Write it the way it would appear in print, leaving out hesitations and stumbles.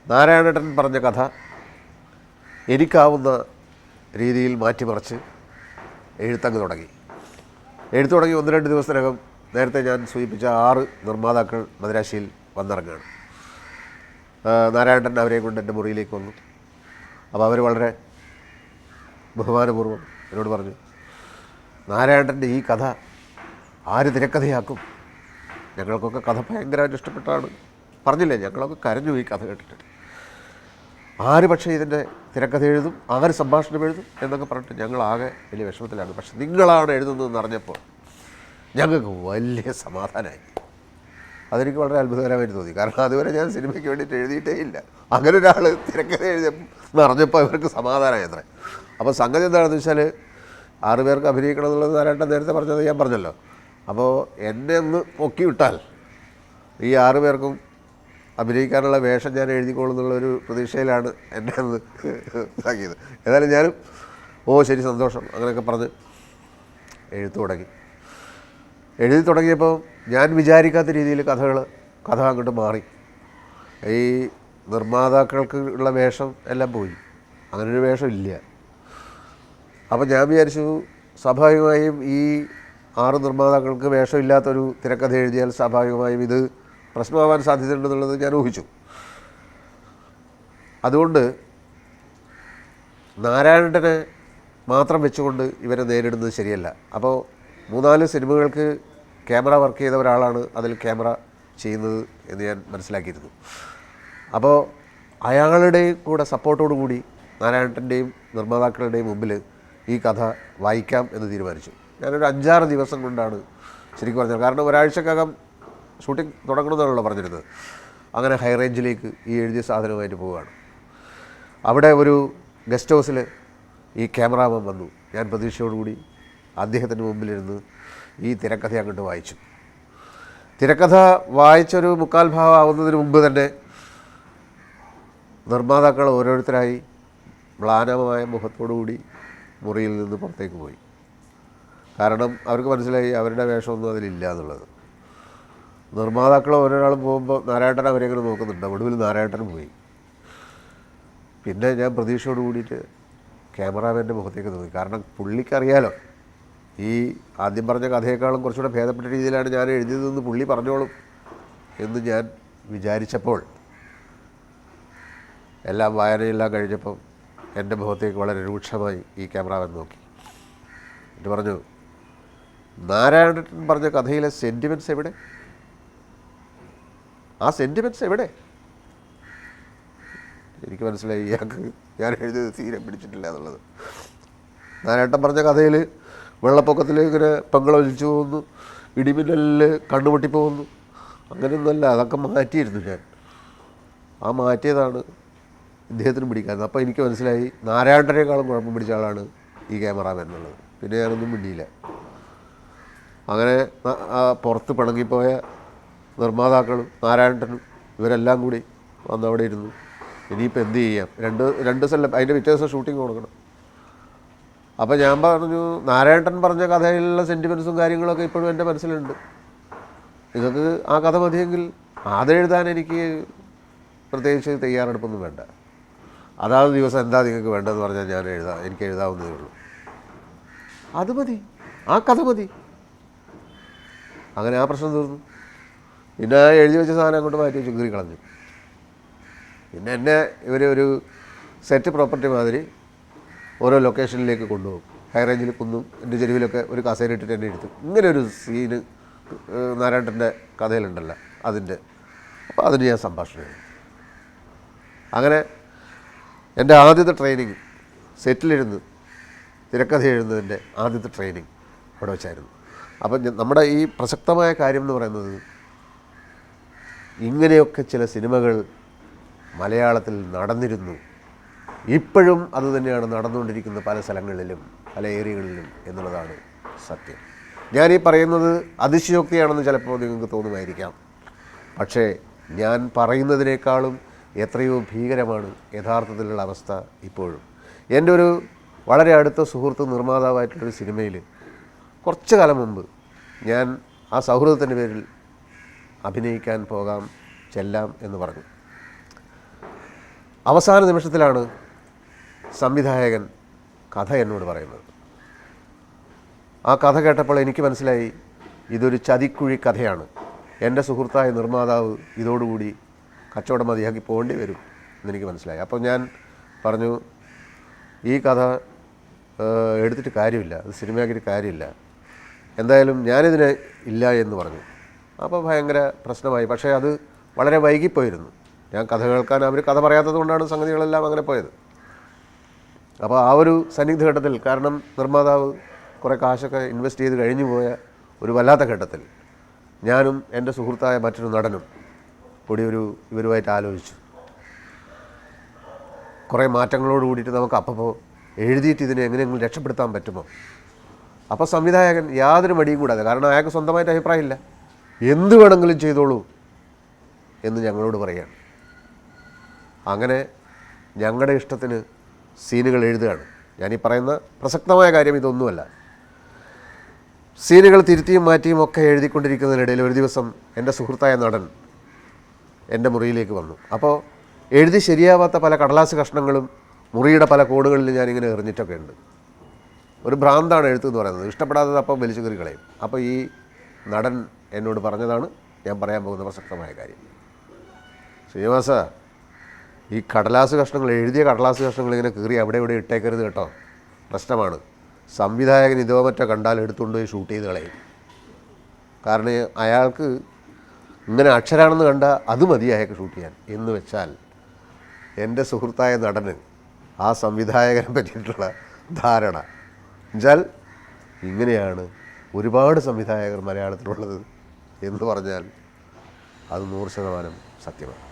നാരായണേട്ടൻ പറഞ്ഞ കഥ എനിക്കാവുന്ന രീതിയിൽ മാറ്റിമറിച്ച് എഴുത്തങ്ങ് തുടങ്ങി. എഴുത്തു തുടങ്ങി 1-2 ദിവസത്തിനകം നേരത്തെ ഞാൻ സൂചിപ്പിച്ച 6 നിർമ്മാതാക്കൾ മദിരാശിയിൽ വന്നിറങ്ങുകയാണ്. നാരായണേട്ടൻ അവരെ കൊണ്ട് എൻ്റെ മുറിയിലേക്ക് വന്നു. അപ്പോൾ അവർ വളരെ ബഹുമാനപൂർവ്വം എന്നോട് പറഞ്ഞു, നാരായണേട്ടൻ്റെ ഈ കഥ ആര് തിരക്കഥയാക്കും? ഞങ്ങൾക്കൊക്കെ കഥ ഭയങ്കരമായിട്ട് ഇഷ്ടപ്പെട്ടാണ്. പറഞ്ഞില്ലേ, ഞങ്ങളൊക്കെ കരഞ്ഞു ഈ കഥ കേട്ടിട്ട്. ആര് പക്ഷേ ഇതിൻ്റെ തിരക്കഥ എഴുതും, ആര് സംഭാഷണം എഴുതും എന്നൊക്കെ പറഞ്ഞിട്ട് ഞങ്ങളാകെ വലിയ വിഷമത്തിലാണ്. പക്ഷെ നിങ്ങളാണ് എഴുതുന്നതെന്ന് അറിഞ്ഞപ്പോൾ ഞങ്ങൾക്ക് വലിയ സമാധാനമായി. അതെനിക്ക് വളരെ അത്ഭുതകരമായിട്ട് തോന്നി. കാരണം അതുവരെ ഞാൻ സിനിമയ്ക്ക് വേണ്ടിയിട്ട് എഴുതിയിട്ടേ ഇല്ല. അങ്ങനെ ഒരാൾ തിരക്കഥ എഴുതിയെന്ന് അറിഞ്ഞപ്പോൾ ഇവർക്ക് സമാധാനമായി അത്രേ. അപ്പോൾ സംഗതി എന്താണെന്ന് വെച്ചാൽ 6 പേർക്ക് അഭിനയിക്കണം എന്നുള്ളത് നാരായണൻ നേരത്തെ പറഞ്ഞത് ഞാൻ പറഞ്ഞല്ലോ. അപ്പോൾ എന്നെ ഒന്ന് പൊക്കി വിട്ടാൽ ഈ 6 പേർക്കും അഭിനയിക്കാനുള്ള വേഷം ഞാൻ എഴുതിക്കോളുന്നുള്ളൊരു പ്രതീക്ഷയിലാണ് എന്നെ ഒന്ന് ഇതാക്കിയത്. ഏതായാലും ഞാനും ശരി, സന്തോഷം അങ്ങനെയൊക്കെ പറഞ്ഞ് എഴുതി തുടങ്ങിയപ്പോൾ ഞാൻ വിചാരിക്കാത്ത രീതിയിൽ കഥ അങ്ങോട്ട് മാറി. ഈ നിർമ്മാതാക്കൾക്ക് ഉള്ള വേഷം എല്ലാം പോയി, അങ്ങനൊരു വേഷം ഇല്ല. അപ്പം ഞാൻ വിചാരിച്ചു, സ്വാഭാവികമായും ഈ 6 നിർമ്മാതാക്കൾക്ക് വേഷമില്ലാത്തൊരു തിരക്കഥ എഴുതിയാൽ സ്വാഭാവികമായും ഇത് പ്രശ്നമാവാൻ സാധ്യതയുണ്ടെന്നുള്ളത് ഞാൻ ഊഹിച്ചു. അതുകൊണ്ട് നാരായണനെ മാത്രം വെച്ചുകൊണ്ട് ഇവരെ നേരിടുന്നത് ശരിയല്ല. അപ്പോൾ 3-4 സിനിമകൾക്ക് ക്യാമറ വർക്ക് ചെയ്ത ഒരാളാണ് അതിൽ ക്യാമറ ചെയ്യുന്നത് എന്ന് ഞാൻ മനസ്സിലാക്കിയിരുന്നു. അപ്പോൾ അയാളുടെയും കൂടെ സപ്പോർട്ടോടു കൂടി നാരായണൻ്റെയും നിർമ്മാതാക്കളുടെയും മുമ്പിൽ ഈ കഥ വായിക്കാം എന്ന് തീരുമാനിച്ചു. ഞാനൊരു 5-6 ദിവസം കൊണ്ടാണ് ശരിക്കും പറഞ്ഞത്. കാരണം ഒരാഴ്ചക്കകം ഷൂട്ടിംഗ് തുടങ്ങണമെന്നാണല്ലോ പറഞ്ഞിരുന്നത്. അങ്ങനെ ഹൈ റേഞ്ചിലേക്ക് ഈ എഴുതിയ സാധനമായിട്ട് പോവുകയാണ്. അവിടെ ഒരു ഗസ്റ്റ് ഹൗസിൽ ഈ ക്യാമറാമാൻ വന്നു. ഞാൻ പ്രതീക്ഷയോടുകൂടി അദ്ദേഹത്തിൻ്റെ മുമ്പിലിരുന്ന് ഈ തിരക്കഥ അങ്ങോട്ട് വായിച്ചു. തിരക്കഥ വായിച്ചൊരു 3/4 ഭാഗം ആവുന്നതിന് മുമ്പ് തന്നെ നിർമ്മാതാക്കൾ ഓരോരുത്തരായി മ്ലാനമായ മുഖത്തോടുകൂടി മുറിയിൽ നിന്ന് പുറത്തേക്ക് പോയി. കാരണം അവർക്ക് മനസ്സിലായി അവരുടെ വേഷമൊന്നും അതിലില്ല എന്നുള്ളത്. നിർമ്മാതാക്കൾ ഓരോരാളും പോകുമ്പോൾ നാരായണൻ അവരെങ്ങനെ നോക്കുന്നുണ്ട്. ഒടുവിൽ നാരായണൻ പോയി. പിന്നെ ഞാൻ പ്രതീക്ഷയോട് കൂടിയിട്ട് ക്യാമറാമാൻ്റെ മുഖത്തേക്ക് നോക്കി. കാരണം പുള്ളിക്കറിയാലോ ഈ ആദ്യം പറഞ്ഞ കഥയേക്കാളും കുറച്ചുകൂടെ ഭേദപ്പെട്ട രീതിയിലാണ് ഞാൻ എഴുതിയതെന്ന് പുള്ളി പറഞ്ഞോളും എന്ന് ഞാൻ വിചാരിച്ചപ്പോൾ എല്ലാം വായനയെല്ലാം കഴിഞ്ഞപ്പം എൻ്റെ മുഖത്തേക്ക് വളരെ രൂക്ഷമായി ഈ ക്യാമറാമാൻ നോക്കി. എന്നിട്ട് പറഞ്ഞു, നാരായണൻ പറഞ്ഞ കഥയിലെ സെൻറ്റിമെൻറ്റ്സ് എവിടെ? ആ സെൻറ്റിമെൻറ്റ്സ് എവിടെ? എനിക്ക് മനസ്സിലായി ഇയാൾക്ക് ഞാൻ എഴുതിയത് തീരെ പിടിച്ചിട്ടില്ല എന്നുള്ളത്. നാരായണൻ പറഞ്ഞ കഥയിൽ വെള്ളപ്പൊക്കത്തിൽ ഇങ്ങനെ പെങ്ങളൊലിച്ചു പോകുന്നു, ഇടിമിന്നലിൽ കണ്ണുപൊട്ടിപ്പോകുന്നു, അങ്ങനെയൊന്നുമല്ല. അതൊക്കെ മാറ്റിയിരുന്നു ഞാൻ. ആ മാറ്റിയതാണ് ഇദ്ദേഹത്തിന് പിടിക്കാറുണ്ട്. അപ്പോൾ എനിക്ക് മനസ്സിലായി നാരായണനേക്കാളും കുഴപ്പം പിടിച്ച ആളാണ് ഈ ക്യാമറാമാൻ എന്നുള്ളത്. പിന്നെ ഞാനൊന്നും മിണ്ടിയില്ല. അങ്ങനെ പുറത്ത് പിണങ്ങിപ്പോയ നിർമ്മാതാക്കളും നാരായണനും ഇവരെല്ലാം കൂടി വന്നവിടെ ഇരുന്നു. ഇനിയിപ്പോൾ എന്ത് ചെയ്യാം? രണ്ട് സ്ഥലം അതിൻ്റെ പിറ്റേ ദിവസം ഷൂട്ടിംഗ് കൊടുക്കണം. അപ്പോൾ ഞാൻ പറഞ്ഞു, നാരായണൻ പറഞ്ഞ കഥയിലുള്ള സെൻറ്റിമെൻറ്റ്സും കാര്യങ്ങളൊക്കെ ഇപ്പോഴും എൻ്റെ മനസ്സിലുണ്ട്. നിങ്ങൾക്ക് ആ കഥ മതിയെങ്കിൽ അതെഴുതാൻ എനിക്ക് പ്രത്യേകിച്ച് തയ്യാറെടുപ്പൊന്നും വേണ്ട. അതാത് ദിവസം എന്താ നിങ്ങൾക്ക് വേണ്ടതെന്ന് പറഞ്ഞാൽ എനിക്ക് എഴുതാവുന്നതേ ഉള്ളൂ. അത് മതി, ആ കഥ മതി. അങ്ങനെ ആ പ്രശ്നം തീർന്നു. പിന്നെ എഴുതി വെച്ച സാധനം അങ്ങോട്ട് മാറ്റി വെച്ച് കീറി കളഞ്ഞു. പിന്നെ എന്നെ ഒരു സെറ്റ് പ്രോപ്പർട്ടി മാതിരി ഓരോ ലൊക്കേഷനിലേക്ക് കൊണ്ടുപോകും. ഹൈ റേഞ്ചിൽ കുന്നും എൻ്റെ ചെരുവിലൊക്കെ ഒരു കസേര ഇട്ടിട്ട് എന്നെ എടുത്തു. ഇങ്ങനെ ഒരു സീന് നാരായണൻ്റെ കഥയിലുണ്ടല്ലോ അതിൻ്റെ. അപ്പോൾ അതിന് ഞാൻ സംഭാഷണം എഴുതി. അങ്ങനെ എൻ്റെ ആദ്യത്തെ ട്രെയിനിങ് സെറ്റിലിരുന്ന് തിരക്കഥ എഴുതുന്നതിൻ്റെ ആദ്യത്തെ ട്രെയിനിങ് അവിടെ വെച്ചായിരുന്നു. അപ്പം നമ്മുടെ ഈ പ്രസക്തമായ കാര്യം എന്ന് പറയുന്നത്, ഇങ്ങനെയൊക്കെ ചില സിനിമകൾ മലയാളത്തിൽ നടന്നിരുന്നു. ഇപ്പോഴും അതുതന്നെയാണ് നടന്നുകൊണ്ടിരിക്കുന്നത് പല സ്ഥലങ്ങളിലും പല ഏരിയകളിലും എന്നുള്ളതാണ് സത്യം. ഞാനീ പറയുന്നത് അതിശയോക്തിയാണെന്ന് ചിലപ്പോൾ നിങ്ങൾക്ക് തോന്നുമായിരിക്കാം. പക്ഷേ ഞാൻ പറയുന്നതിനേക്കാളും എത്രയോ ഭീകരമാണ് യഥാർത്ഥത്തിലുള്ള അവസ്ഥ ഇപ്പോഴും. എൻ്റെ ഒരു വളരെ അടുത്ത സുഹൃത്ത് നിർമ്മാതാവായിട്ടുള്ളൊരു സിനിമയിൽ കുറച്ച് കാലം മുമ്പ് ഞാൻ ആ സൗഹൃദത്തിൻ്റെ പേരിൽ അഭിനയിക്കാൻ പോകാം, ചെല്ലാം എന്ന് പറഞ്ഞു. അവസാന നിമിഷത്തിലാണ് സംവിധായകൻ കഥ എന്നോട് പറയുന്നത്. ആ കഥ കേട്ടപ്പോൾ എനിക്ക് മനസ്സിലായി ഇതൊരു ചതിക്കുഴി കഥയാണ്. എൻ്റെ സുഹൃത്തായ നിർമ്മാതാവ് ഇതോടുകൂടി കച്ചവടം മതിയാക്കി പോകേണ്ടി വരും എന്നെനിക്ക് മനസ്സിലായി. അപ്പോൾ ഞാൻ പറഞ്ഞു, ഈ കഥ എടുത്തിട്ട് കാര്യമില്ല, അത് സിനിമയാക്കിയിട്ട് കാര്യമില്ല, എന്തായാലും ഞാനിതിന് ഇല്ല എന്ന് പറഞ്ഞു. അപ്പോൾ ഭയങ്കര പ്രശ്നമായി. പക്ഷേ അത് വളരെ വൈകിപ്പോയിരുന്നു. ഞാൻ കഥ കേൾക്കാൻ അവർ കഥ പറയാത്തത് കൊണ്ടാണ് സംഗതികളെല്ലാം അങ്ങനെ പോയത്. അപ്പോൾ ആ ഒരു സന്നിഗ്ധ ഘട്ടത്തിൽ, കാരണം നിർമ്മാതാവ് കുറേ കാശൊക്കെ ഇൻവെസ്റ്റ് ചെയ്ത് കഴിഞ്ഞു പോയ ഒരു വല്ലാത്ത ഘട്ടത്തിൽ ഞാനും എൻ്റെ സുഹൃത്തായ മറ്റൊരു നടനും കൂടി ഇവരുമായിട്ട് ആലോചിച്ചു, കുറേ മാറ്റങ്ങളോട് കൂടിയിട്ട് നമുക്ക് അപ്പോൾ എഴുതിയിട്ട് ഇതിനെ എങ്ങനെയെങ്കിലും രക്ഷപ്പെടുത്താൻ പറ്റുമോ. അപ്പോൾ സംവിധായകൻ യാതൊരു മടിയും കൂടാതെ, കാരണം അയാൾക്ക് സ്വന്തമായിട്ട് അഭിപ്രായമില്ല, എന്ത് വേണമെങ്കിലും ചെയ്തോളൂ എന്ന് ഞങ്ങളോട് പറയുകയാണ്. അങ്ങനെ ഞങ്ങളുടെ ഇഷ്ടത്തിന് സീനുകൾ എഴുതുകയാണ്. ഞാനീ പറയുന്ന പ്രസക്തമായ കാര്യം ഇതൊന്നുമല്ല. സീനുകൾ തിരുത്തിയും മാറ്റിയും ഒക്കെ എഴുതിക്കൊണ്ടിരിക്കുന്നതിനിടയിൽ ഒരു ദിവസം എൻ്റെ സുഹൃത്തായ നടൻ എൻ്റെ മുറിയിലേക്ക് വന്നു. അപ്പോൾ എഴുതി ശരിയാവാത്ത പല കടലാസ് കഷ്ണങ്ങളും മുറിയുടെ പല കോണുകളിൽ ഞാനിങ്ങനെ എറിഞ്ഞിട്ടൊക്കെ ഉണ്ട്. ഒരു ഭ്രാന്താണ് എഴുത്തെന്ന് പറയുന്നത്, ഇഷ്ടപ്പെടാത്തത് അപ്പം വലിച്ചു കയറി കളയും. അപ്പോൾ ഈ നടൻ എന്നോട് പറഞ്ഞതാണ് ഞാൻ പറയാൻ പോകുന്ന പ്രസക്തമായ കാര്യം. ശ്രീനിവാസ, ഈ കടലാസ് കഷ്ണങ്ങൾ, എഴുതിയ കടലാസ് കഷ്ണങ്ങൾ ഇങ്ങനെ കീറി അവിടെ ഇവിടെ ഇട്ടേക്കരുത് കേട്ടോ, പ്രശ്നമാണ്. സംവിധായകൻ ഇതോ മറ്റോ കണ്ടാൽ എടുത്തുകൊണ്ട് പോയി ഷൂട്ട് ചെയ്ത് കളയും. കാരണം അയാൾക്ക് ഇങ്ങനെ അക്ഷരാണെന്ന് കണ്ടാൽ അത് മതി അയാൾക്ക് ഷൂട്ട് ചെയ്യാൻ. എന്ന് വെച്ചാൽ എൻ്റെ സുഹൃത്തായ നടന് ആ സംവിധായകനെ പറ്റിയിട്ടുള്ള ധാരണ എന്നുവെച്ചാൽ ഇങ്ങനെയാണ് ഒരുപാട് സംവിധായകർ മലയാളത്തിലുള്ളത് എന്ന് പറഞ്ഞാൽ അത് 100% സത്യമാണ്.